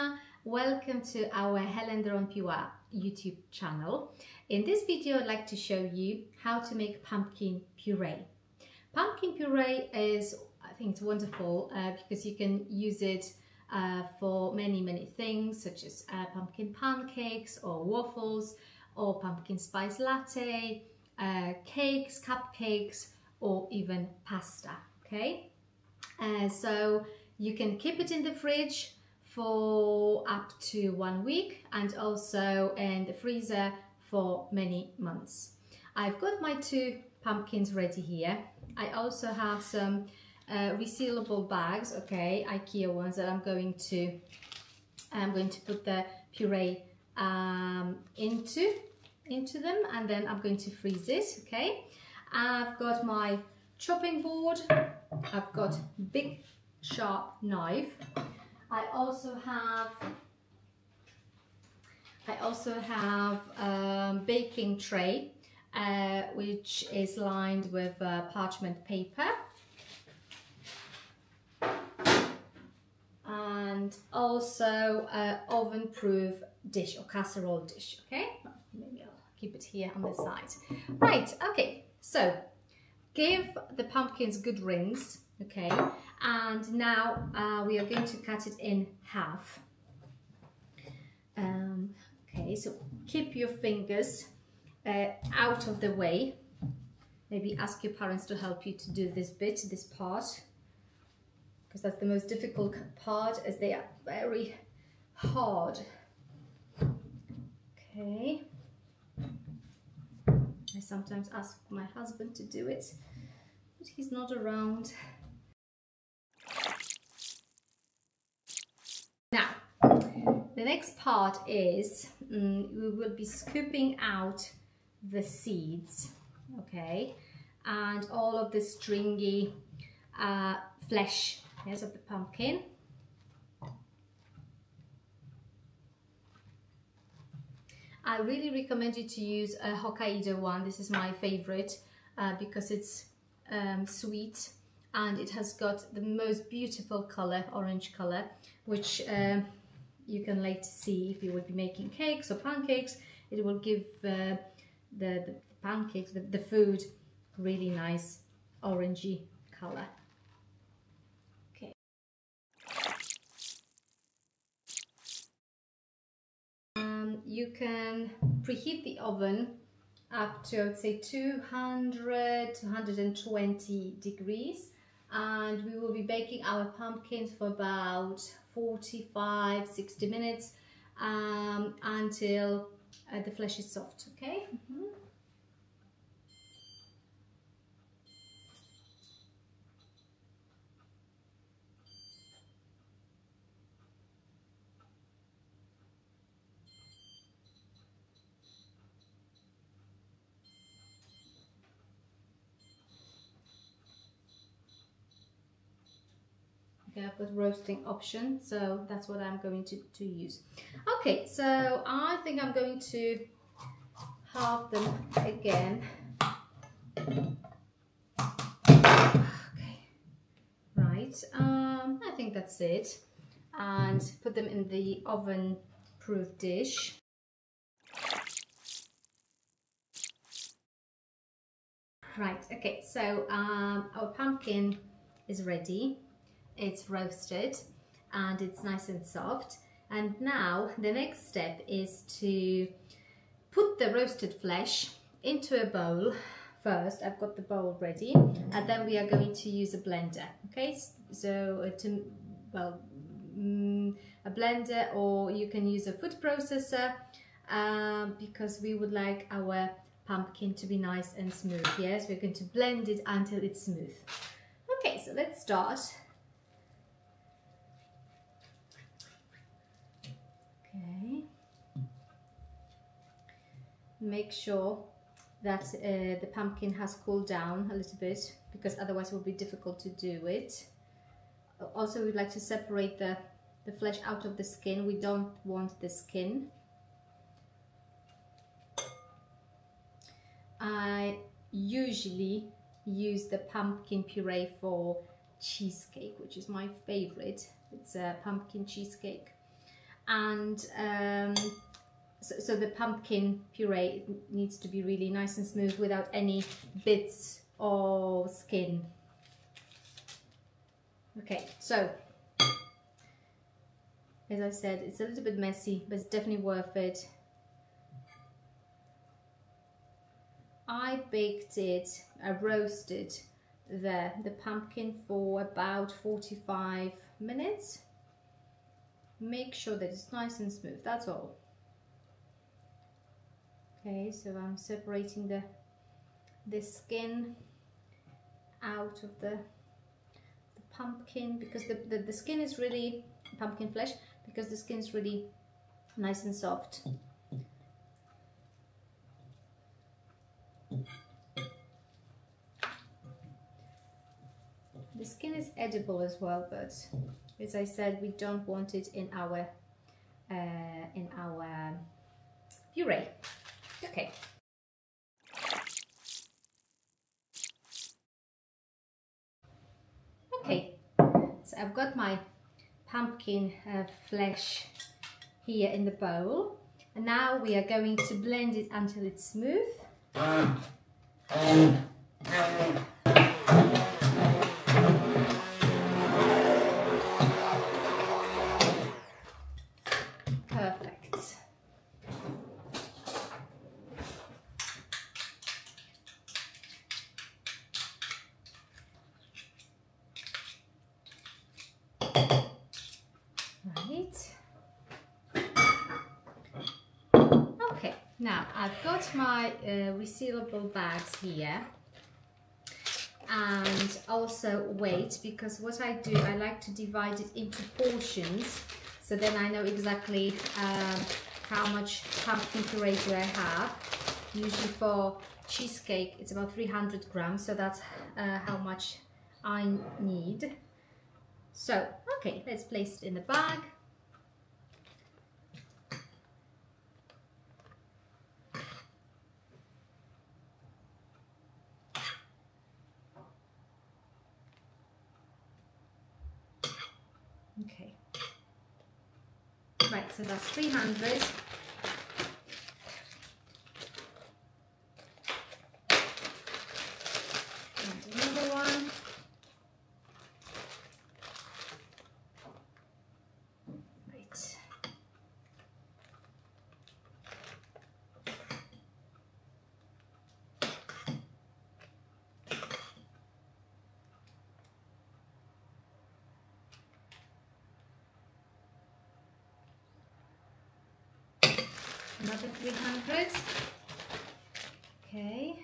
DYNIA. Welcome to our Helen Doron English YouTube channel. In this video I'd like to show you how to make pumpkin puree. Pumpkin puree is, I think it's wonderful because you can use it for many things, such as pumpkin pancakes or waffles or pumpkin spice latte, cakes, cupcakes, or even pasta. Okay, so you can keep it in the fridge for up to 1 week and also in the freezer for many months. I've got my 2 pumpkins ready here. I also have some resealable bags, okay, IKEA ones, that I'm going to put the puree into them, and then I'm going to freeze it. Okay, I've got my chopping board, I've got big sharp knife. I also have baking tray which is lined with parchment paper, and also oven proof dish or casserole dish. Okay, maybe I'll keep it here on the side. Right, okay, so give the pumpkins good rinse. Okay, and now we are going to cut it in half. Okay, so keep your fingers out of the way. Maybe ask your parents to help you to do this part, because that's the most difficult part, as they are very hard. Okay, I sometimes ask my husband to do it, but he's not around. Now, the next part is we will be scooping out the seeds, okay, and all of the stringy flesh, yes, of the pumpkin. I really recommend you to use a Hokkaido one. This is my favorite because it's sweet and it has got the most beautiful color, orange color, which you can later see if you would be making cakes or pancakes. It will give the pancakes, the food, really nice orangey color. Okay. You can preheat the oven up to, I would say, 200 to 120 degrees, and we will be baking our pumpkins for about 45-60 minutes until the flesh is soft. Okay. Okay, I've got roasting option, so that's what I'm going to use. Okay, so I think I'm going to halve them again. Okay, right, I think that's it. And put them in the oven-proof dish. Right, okay, so our pumpkin is ready. It's roasted and it's nice and soft. And now the next step is to put the roasted flesh into a bowl. First, I've got the bowl ready, and then we are going to use a blender. Okay, so a blender, or you can use a food processor because we would like our pumpkin to be nice and smooth. Yes, we're going to blend it until it's smooth. Okay, so let's start. Okay, make sure that the pumpkin has cooled down a little bit, because otherwise it will be difficult to do it. Also, we'd like to separate the flesh out of the skin. We don't want the skin. I usually use the pumpkin puree for cheesecake, which is my favorite. It's a pumpkin cheesecake. and so the pumpkin puree needs to be really nice and smooth without any bits or skin. Okay, so as I said, it's a little bit messy, but it's definitely worth it. I baked it, I roasted the pumpkin for about 45 minutes. Make sure that it's nice and smooth, that's all. Okay, so I'm separating the skin out of the pumpkin, because the skin is really, pumpkin flesh, because the skin is really nice and soft. The skin is edible as well, but as I said, we don't want it in our puree. Okay. Okay, so I've got my pumpkin flesh here in the bowl, and now we are going to blend it until it's smooth. Perfect. Right. Okay, now I've got my resealable bags here, and also weight, because what I do, I like to divide it into portions, so then I know exactly how much pumpkin puree do I have. Usually for cheesecake it's about 300 grams, so that's how much I need. So, okay, let's place it in the bag. Okay. Right, so that's 300. And another one. Right. Another 300. Okay.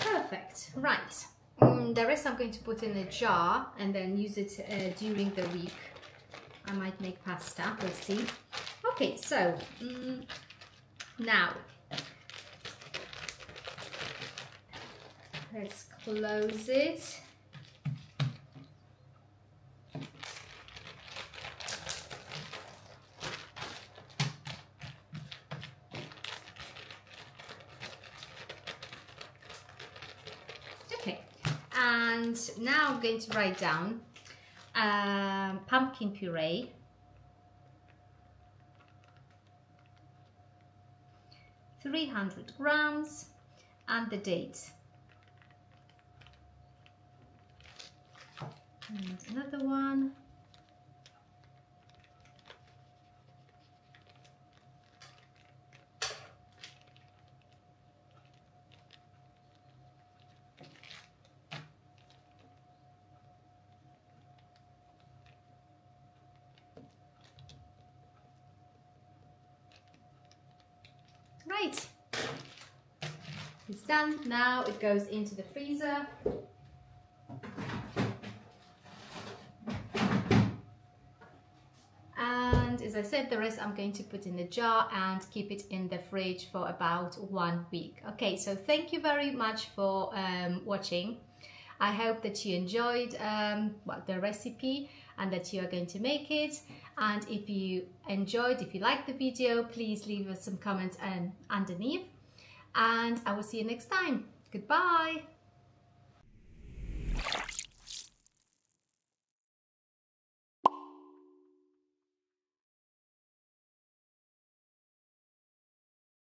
Perfect. Right. The rest I'm going to put in a jar and then use it during the week. I might make pasta, we'll see. Okay, so now let's close it. And now I'm going to write down pumpkin puree, 300 grams, and the date. And another one. Right, it's done. Now it goes into the freezer. And as I I said, the rest I'm going to put in a jar and keep it in the fridge for about 1 week. Okay, so thank you very much for watching. I hope that you enjoyed the recipe and that you are going to make it. And if you enjoyed, if you liked the video, please leave us some comments underneath. And I will see you next time. Goodbye.